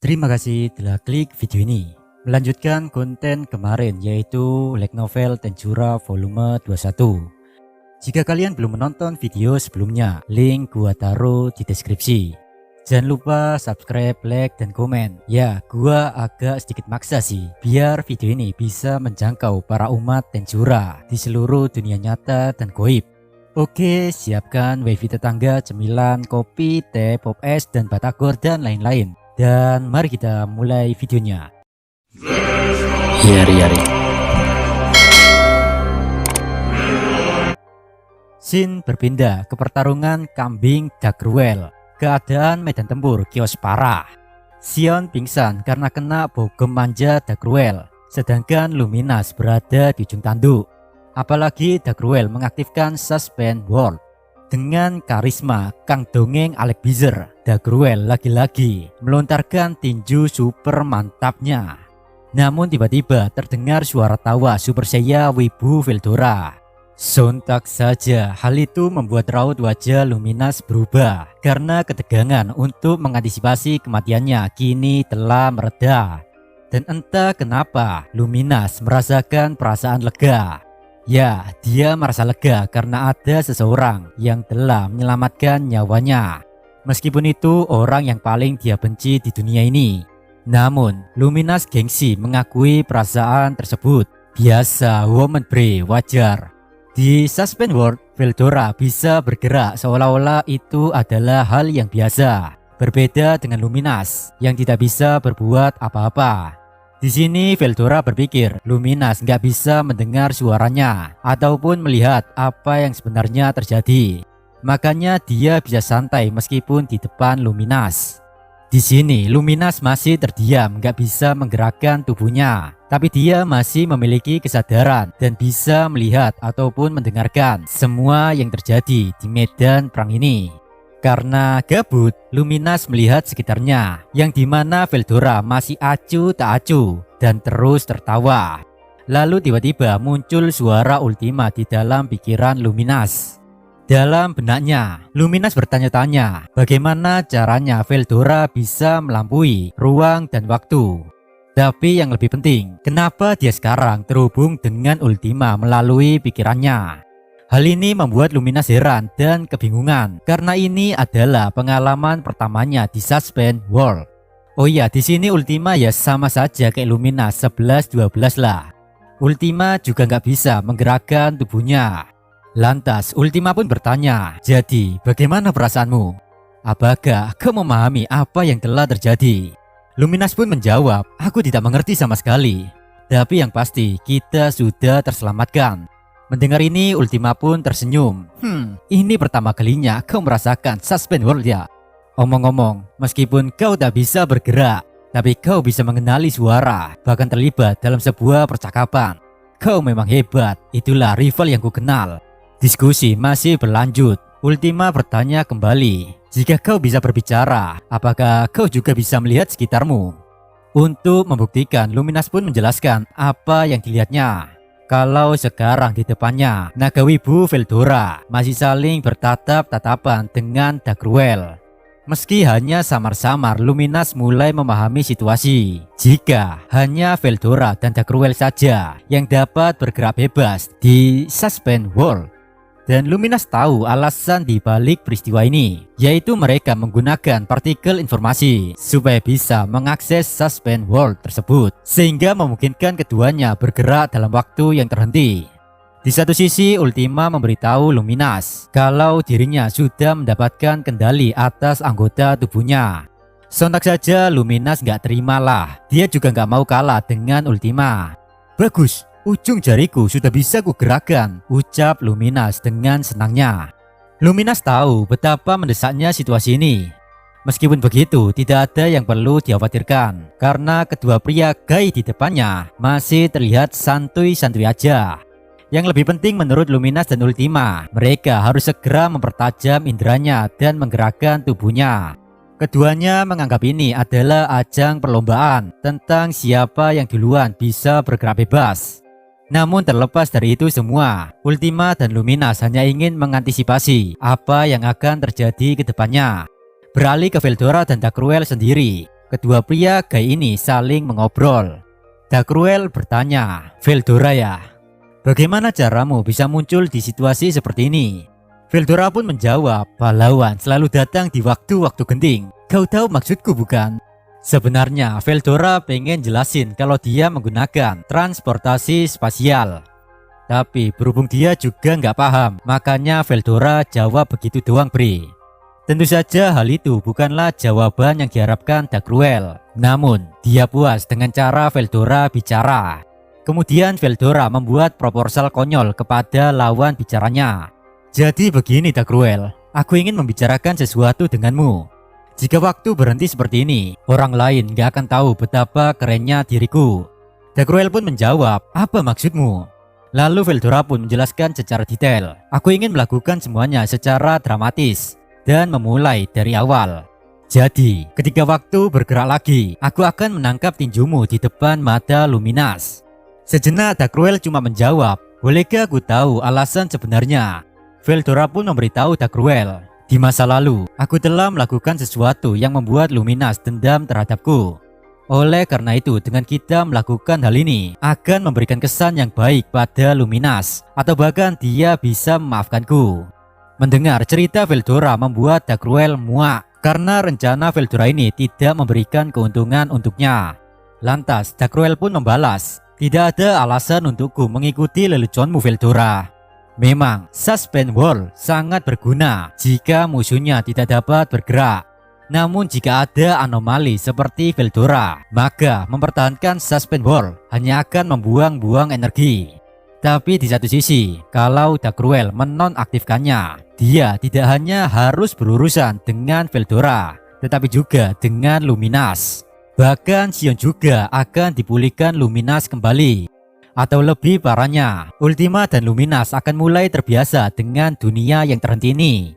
Terima kasih telah klik video ini. Melanjutkan konten kemarin yaitu Light Novel Tenjura volume 21. Jika kalian belum menonton video sebelumnya, link gua taruh di deskripsi. Jangan lupa subscribe, like, dan komen. Ya, gua agak sedikit maksa sih, biar video ini bisa menjangkau para umat Tenjura di seluruh dunia nyata dan goib. Oke, siapkan wifi tetangga, cemilan, kopi, teh, pop es, dan batagor, dan lain-lain. Dan mari kita mulai videonya. Yari. Scene berpindah ke pertarungan kambing Dagruel. Keadaan medan tempur kios parah. Sion pingsan karena kena bogem manja Dagruel, sedangkan Luminas berada di ujung tanduk. Apalagi Dagruel mengaktifkan Suspend World. Dengan karisma Kang Dongeng Alec Bizer, Dagruel lagi-lagi melontarkan tinju super mantapnya. Namun tiba-tiba terdengar suara tawa Super Saiya Wibu Veldora. Sontak saja hal itu membuat raut wajah Luminas berubah karena ketegangan untuk mengantisipasi kematiannya kini telah mereda. Dan entah kenapa Luminas merasakan perasaan lega. Ya, dia merasa lega karena ada seseorang yang telah menyelamatkan nyawanya. Meskipun itu orang yang paling dia benci di dunia ini. Namun, Luminas gengsi mengakui perasaan tersebut. Biasa, woman bre, wajar. Di Suspend World, Veldora bisa bergerak seolah-olah itu adalah hal yang biasa. Berbeda dengan Luminas yang tidak bisa berbuat apa-apa. Di sini Veldora berpikir Luminas nggak bisa mendengar suaranya ataupun melihat apa yang sebenarnya terjadi. Makanya dia bisa santai meskipun di depan Luminas. Di sini Luminas masih terdiam, nggak bisa menggerakkan tubuhnya. Tapi dia masih memiliki kesadaran dan bisa melihat ataupun mendengarkan semua yang terjadi di medan perang ini. Karena gabut, Luminas melihat sekitarnya, yang dimana Veldora masih acuh tak acuh dan terus tertawa. Lalu tiba-tiba muncul suara Ultima di dalam pikiran Luminas. Dalam benaknya, Luminas bertanya-tanya bagaimana caranya Veldora bisa melampaui ruang dan waktu. Tapi yang lebih penting, kenapa dia sekarang terhubung dengan Ultima melalui pikirannya. Hal ini membuat Luminas heran dan kebingungan karena ini adalah pengalaman pertamanya di Suspend World. Oh iya, di sini Ultima ya sama saja kayak Luminas 11-12 lah. Ultima juga nggak bisa menggerakkan tubuhnya. Lantas Ultima pun bertanya, jadi bagaimana perasaanmu? Apakah kau memahami apa yang telah terjadi? Luminas pun menjawab, aku tidak mengerti sama sekali. Tapi yang pasti kita sudah terselamatkan. Mendengar ini Ultima pun tersenyum. Ini pertama kalinya kau merasakan Suspend World ya. Omong-omong, meskipun kau tak bisa bergerak, tapi kau bisa mengenali suara, bahkan terlibat dalam sebuah percakapan. Kau memang hebat, itulah rival yang ku kenal. Diskusi masih berlanjut. Ultima bertanya kembali, jika kau bisa berbicara, apakah kau juga bisa melihat sekitarmu? Untuk membuktikan, Luminas pun menjelaskan apa yang dilihatnya. Kalau sekarang di depannya, naga Wibu Veldora masih saling bertatap-tatapan dengan Dagruel. Meski hanya samar-samar, Luminas mulai memahami situasi. Jika hanya Veldora dan Dagruel saja yang dapat bergerak bebas di Suspend World. Dan Luminas tahu alasan di balik peristiwa ini, yaitu mereka menggunakan partikel informasi supaya bisa mengakses Suspend World tersebut, sehingga memungkinkan keduanya bergerak dalam waktu yang terhenti. Di satu sisi Ultima memberitahu Luminas kalau dirinya sudah mendapatkan kendali atas anggota tubuhnya. Sontak saja Luminas nggak terimalah, dia juga nggak mau kalah dengan Ultima. Bagus, ujung jariku sudah bisa kugerakkan, ucap Luminas dengan senangnya. Luminas tahu betapa mendesaknya situasi ini. Meskipun begitu, tidak ada yang perlu dikhawatirkan karena kedua pria gay di depannya masih terlihat santuy-santuy aja. Yang lebih penting menurut Luminas dan Ultima, mereka harus segera mempertajam inderanya dan menggerakkan tubuhnya. Keduanya menganggap ini adalah ajang perlombaan tentang siapa yang duluan bisa bergerak bebas. Namun terlepas dari itu semua, Ultima dan Luminas hanya ingin mengantisipasi apa yang akan terjadi ke depannya. Beralih ke Veldora dan Dagruel sendiri, kedua pria gay ini saling mengobrol. Dagruel bertanya, "Veldora ya, bagaimana caramu bisa muncul di situasi seperti ini?" Veldora pun menjawab, "Pahlawan selalu datang di waktu-waktu genting. Kau tahu maksudku bukan?" Sebenarnya Veldora pengen jelasin kalau dia menggunakan transportasi spasial. Tapi berhubung dia juga nggak paham, makanya Veldora jawab begitu doang, Bre. Tentu saja hal itu bukanlah jawaban yang diharapkan Dagruel. Namun, dia puas dengan cara Veldora bicara. Kemudian Veldora membuat proposal konyol kepada lawan bicaranya. "Jadi begini Dagruel, aku ingin membicarakan sesuatu denganmu. Jika waktu berhenti seperti ini, orang lain gak akan tahu betapa kerennya diriku." Dagruel pun menjawab, "Apa maksudmu?" Lalu Veldora pun menjelaskan secara detail, "Aku ingin melakukan semuanya secara dramatis dan memulai dari awal. Jadi, ketika waktu bergerak lagi, aku akan menangkap tinjumu di depan mata Luminas." Sejenak Dagruel cuma menjawab, "Bolehkah aku tahu alasan sebenarnya?" Veldora pun memberitahu Dagruel, "Di masa lalu, aku telah melakukan sesuatu yang membuat Luminas dendam terhadapku. Oleh karena itu, dengan kita melakukan hal ini akan memberikan kesan yang baik pada Luminas, atau bahkan dia bisa memaafkanku." Mendengar cerita Veldora membuat Dagruel muak karena rencana Veldora ini tidak memberikan keuntungan untuknya. Lantas Dagruel pun membalas, "Tidak ada alasan untukku mengikuti leluconmu Veldora. Memang Suspend Wall sangat berguna jika musuhnya tidak dapat bergerak. Namun jika ada anomali seperti Veldora, maka mempertahankan Suspend Wall hanya akan membuang-buang energi." Tapi di satu sisi, kalau Dagruel menonaktifkannya, dia tidak hanya harus berurusan dengan Veldora, tetapi juga dengan Luminas. Bahkan Sion juga akan dipulihkan Luminas kembali. Atau lebih parahnya, Ultima dan Luminas akan mulai terbiasa dengan dunia yang terhenti ini.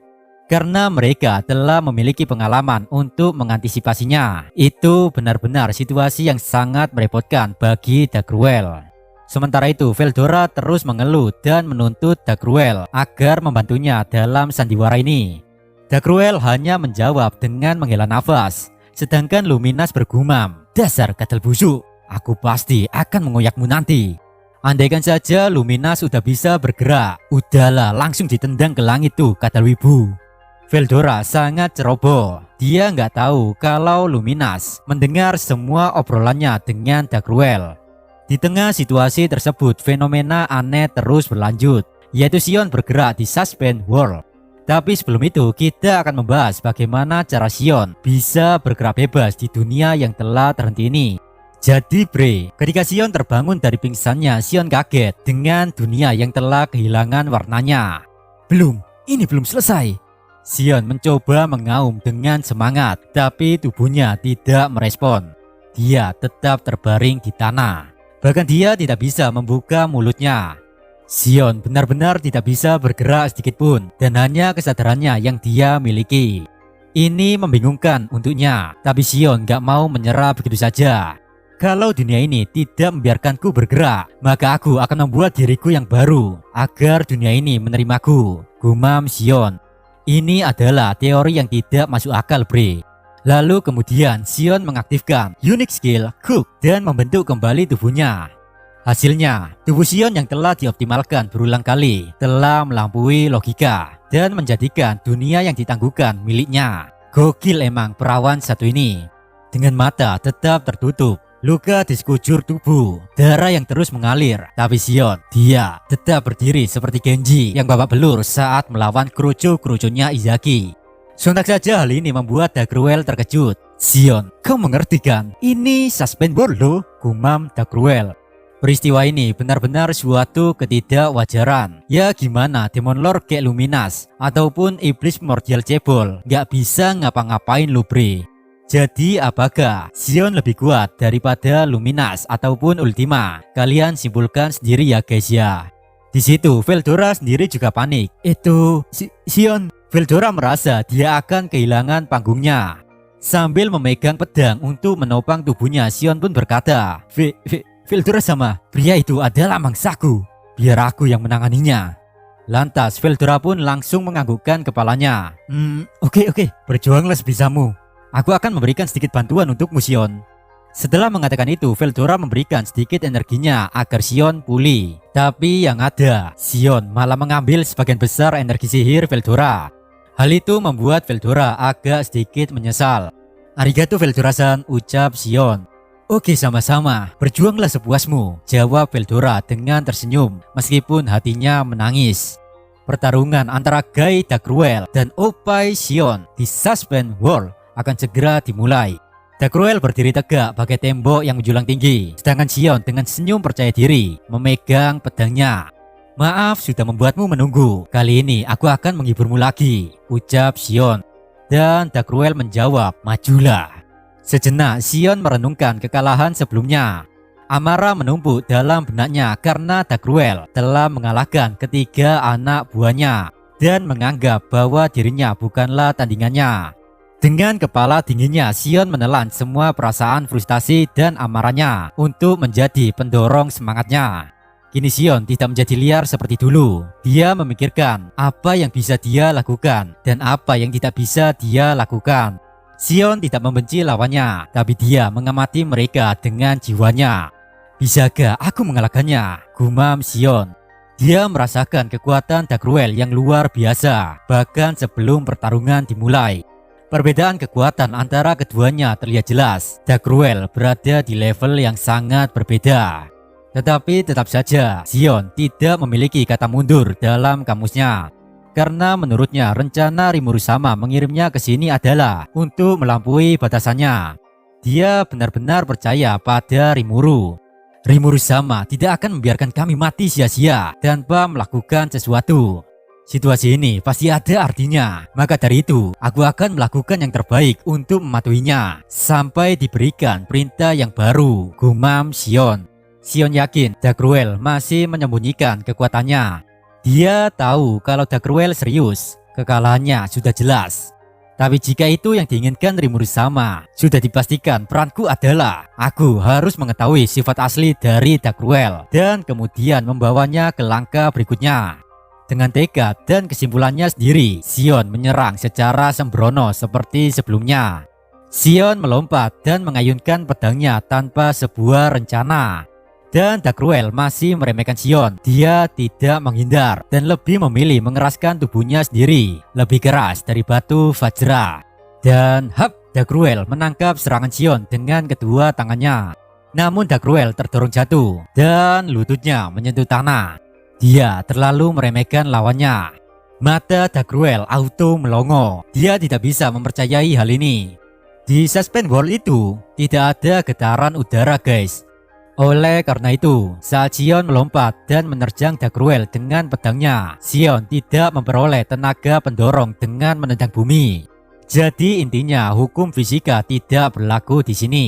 Karena mereka telah memiliki pengalaman untuk mengantisipasinya. Itu benar-benar situasi yang sangat merepotkan bagi Dagruel. Sementara itu, Veldora terus mengeluh dan menuntut Dagruel agar membantunya dalam sandiwara ini. Dagruel hanya menjawab dengan menghela nafas, sedangkan Luminas bergumam, "Dasar kadal busuk, aku pasti akan mengoyakmu nanti." Andaikan saja Luminas sudah bisa bergerak, udahlah langsung ditendang ke langit tuh kadal wibu. Veldora sangat ceroboh. Dia nggak tahu kalau Luminas mendengar semua obrolannya dengan Dagruel. Di tengah situasi tersebut, fenomena aneh terus berlanjut, yaitu Sion bergerak di Suspend World. Tapi sebelum itu, kita akan membahas bagaimana cara Sion bisa bergerak bebas di dunia yang telah terhenti ini. Jadi Bre, ketika Sion terbangun dari pingsannya, Sion kaget dengan dunia yang telah kehilangan warnanya. Ini belum selesai. Sion mencoba mengaum dengan semangat, tapi tubuhnya tidak merespon. Dia tetap terbaring di tanah. Bahkan dia tidak bisa membuka mulutnya. Sion benar-benar tidak bisa bergerak sedikit pun, dan hanya kesadarannya yang dia miliki. Ini membingungkan untuknya, tapi Sion gak mau menyerah begitu saja. "Kalau dunia ini tidak membiarkanku bergerak, maka aku akan membuat diriku yang baru agar dunia ini menerimaku," gumam Sion. Ini adalah teori yang tidak masuk akal, Bre. Lalu kemudian Sion mengaktifkan unique skill Cook dan membentuk kembali tubuhnya. Hasilnya, tubuh Sion yang telah dioptimalkan berulang kali telah melampaui logika dan menjadikan dunia yang ditangguhkan miliknya. Gokil emang perawan satu ini. Dengan mata tetap tertutup, luka di sekujur tubuh, darah yang terus mengalir, tapi Sion, dia tetap berdiri seperti Genji yang babak belur saat melawan kerucu-kerucunya Izaki. Sontak saja hal ini membuat Dagruel terkejut. "Sion, kau mengerti kan? Ini Suspend World loh," gumam Dagruel. Peristiwa ini benar-benar suatu ketidakwajaran. Ya gimana Demon Lord kayak Luminas ataupun Iblis Primordial Cebol gak bisa ngapa-ngapain lu Bre. Jadi apakah Sion lebih kuat daripada Luminas ataupun Ultima? Kalian simpulkan sendiri ya guys ya. Di situ Veldora sendiri juga panik. Sion. Veldora merasa dia akan kehilangan panggungnya. Sambil memegang pedang untuk menopang tubuhnya, Sion pun berkata, Veldora sama, pria itu adalah mangsaku. Biar aku yang menanganinya." Lantas Veldora pun langsung menganggukkan kepalanya. Oke, berjuanglah sebisamu. Aku akan memberikan sedikit bantuan untukmu, Sion. Setelah mengatakan itu, Veldora memberikan sedikit energinya agar Sion pulih. Tapi yang ada, Sion malah mengambil sebagian besar energi sihir Veldora. Hal itu membuat Veldora agak sedikit menyesal. Arigato Veldora-san, ucap Sion. Oke, sama-sama, berjuanglah sepuasmu, jawab Veldora dengan tersenyum meskipun hatinya menangis. Pertarungan antara Guy Dagruel dan Oppai Sion di Suspense World akan segera dimulai. Dagruel berdiri tegak bagai tembok yang menjulang tinggi, sedangkan Sion dengan senyum percaya diri memegang pedangnya. Maaf sudah membuatmu menunggu, kali ini aku akan menghiburmu lagi, ucap Sion. Dan Dagruel menjawab, majulah. Sejenak Sion merenungkan kekalahan sebelumnya. Amarah menumpuk dalam benaknya karena Dagruel telah mengalahkan ketiga anak buahnya dan menganggap bahwa dirinya bukanlah tandingannya. Dengan kepala dinginnya, Sion menelan semua perasaan frustasi dan amarahnya untuk menjadi pendorong semangatnya. Kini Sion tidak menjadi liar seperti dulu. Dia memikirkan apa yang bisa dia lakukan dan apa yang tidak bisa dia lakukan. Sion tidak membenci lawannya, tapi dia mengamati mereka dengan jiwanya. Bisakah aku mengalahkannya? Gumam Sion. Dia merasakan kekuatan Dagruel yang luar biasa, bahkan sebelum pertarungan dimulai. Perbedaan kekuatan antara keduanya terlihat jelas. Dagruel berada di level yang sangat berbeda. Tetapi tetap saja, Sion tidak memiliki kata mundur dalam kamusnya. Karena menurutnya rencana Rimuru Sama mengirimnya ke sini adalah untuk melampaui batasannya. Dia benar-benar percaya pada Rimuru. Rimuru Sama tidak akan membiarkan kami mati sia-sia tanpa melakukan sesuatu. Situasi ini pasti ada artinya. Maka dari itu, aku akan melakukan yang terbaik untuk mematuhinya sampai diberikan perintah yang baru, gumam Sion. Sion yakin Dagruel masih menyembunyikan kekuatannya. Dia tahu kalau Dagruel serius, kekalahannya sudah jelas. Tapi jika itu yang diinginkan Rimuru Sama, sudah dipastikan peranku adalah aku harus mengetahui sifat asli dari Dagruel dan kemudian membawanya ke langkah berikutnya. Dengan tekad dan kesimpulannya sendiri, Sion menyerang secara sembrono seperti sebelumnya. Sion melompat dan mengayunkan pedangnya tanpa sebuah rencana. Dan Dagruel masih meremehkan Sion. Dia tidak menghindar dan lebih memilih mengeraskan tubuhnya sendiri, lebih keras dari batu Vajra. Dan Dagruel menangkap serangan Sion dengan kedua tangannya. Namun Dagruel terdorong jatuh dan lututnya menyentuh tanah. Dia terlalu meremehkan lawannya. Mata Dagruel auto melongo. Dia tidak bisa mempercayai hal ini. Di Suspense World itu tidak ada getaran udara, guys. Oleh karena itu, saat Sion melompat dan menerjang Dagruel dengan pedangnya, Sion tidak memperoleh tenaga pendorong dengan menendang bumi. Jadi intinya hukum fisika tidak berlaku di sini.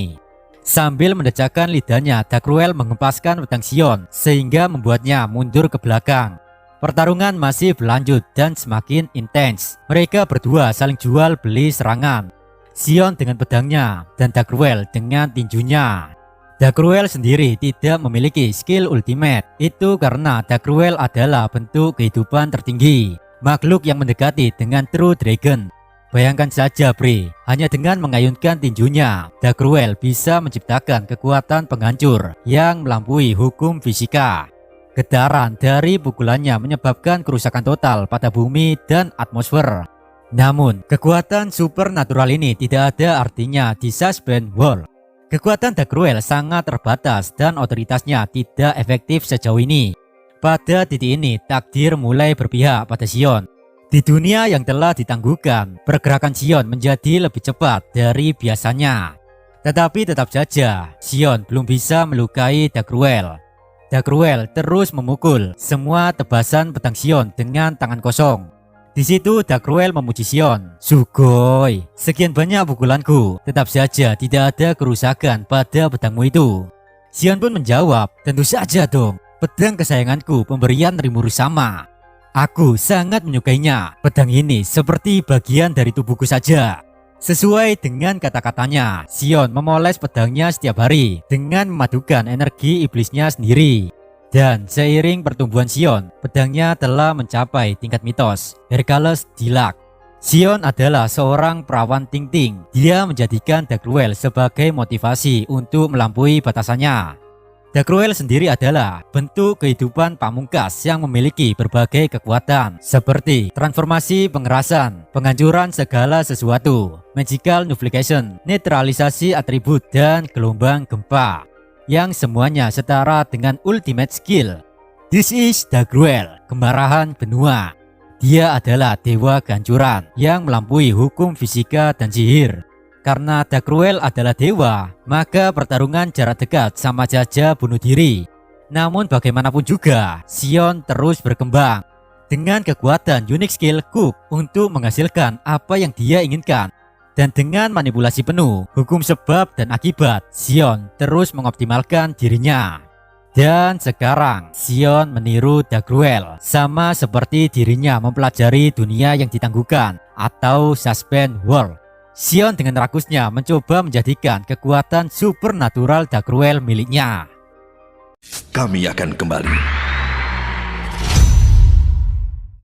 Sambil mendecakkan lidahnya, Dagruel mengempaskan pedang Sion sehingga membuatnya mundur ke belakang. Pertarungan masih berlanjut dan semakin intens. Mereka berdua saling jual beli serangan. Sion dengan pedangnya dan Dagruel dengan tinjunya. Dagruel sendiri tidak memiliki skill ultimate. Itu karena Dagruel adalah bentuk kehidupan tertinggi, makhluk yang mendekati dengan True Dragon. Bayangkan saja, Bre, hanya dengan mengayunkan tinjunya, Dagruel bisa menciptakan kekuatan penghancur yang melampaui hukum fisika. Getaran dari pukulannya menyebabkan kerusakan total pada bumi dan atmosfer. Namun, kekuatan supernatural ini tidak ada artinya di Suspense World. Kekuatan Dagruel sangat terbatas dan otoritasnya tidak efektif sejauh ini. Pada titik ini, takdir mulai berpihak pada Sion. Di dunia yang telah ditangguhkan, pergerakan Sion menjadi lebih cepat dari biasanya. Tetapi tetap saja, Sion belum bisa melukai Dagruel. Dagruel terus memukul semua tebasan pedang Sion dengan tangan kosong. Di situ Dagruel memuji Sion. Sugoi, sekian banyak pukulanku, tetap saja tidak ada kerusakan pada pedangmu itu. Sion pun menjawab, tentu saja dong, pedang kesayanganku pemberian Rimuru Sama. Aku sangat menyukainya, pedang ini seperti bagian dari tubuhku saja. Sesuai dengan kata-katanya, Sion memoles pedangnya setiap hari dengan memadukan energi iblisnya sendiri. Dan seiring pertumbuhan Sion, pedangnya telah mencapai tingkat mitos Hercules Dilac. Xion adalah seorang perawan Ting-Ting. Dia menjadikan Dark Ruel sebagai motivasi untuk melampaui batasannya. Dark Ruel sendiri adalah bentuk kehidupan pamungkas yang memiliki berbagai kekuatan seperti transformasi pengerasan, penghancuran segala sesuatu, magical nullification, netralisasi atribut, dan gelombang gempa, yang semuanya setara dengan ultimate skill. This is Dark Ruel, kemarahan benua. Dia adalah dewa kehancuran yang melampaui hukum fisika dan sihir. Karena Dark Ruel adalah dewa, maka pertarungan jarak dekat sama saja bunuh diri. Namun bagaimanapun juga, Xion terus berkembang dengan kekuatan unique skill Cook untuk menghasilkan apa yang dia inginkan. Dan dengan manipulasi penuh hukum sebab dan akibat, Xion terus mengoptimalkan dirinya. Dan sekarang Xion meniru Dark Ruel, sama seperti dirinya mempelajari dunia yang ditangguhkan atau Suspend World. Xion dengan rakusnya mencoba menjadikan kekuatan supernatural Dark Ruel miliknya. Kami akan kembali.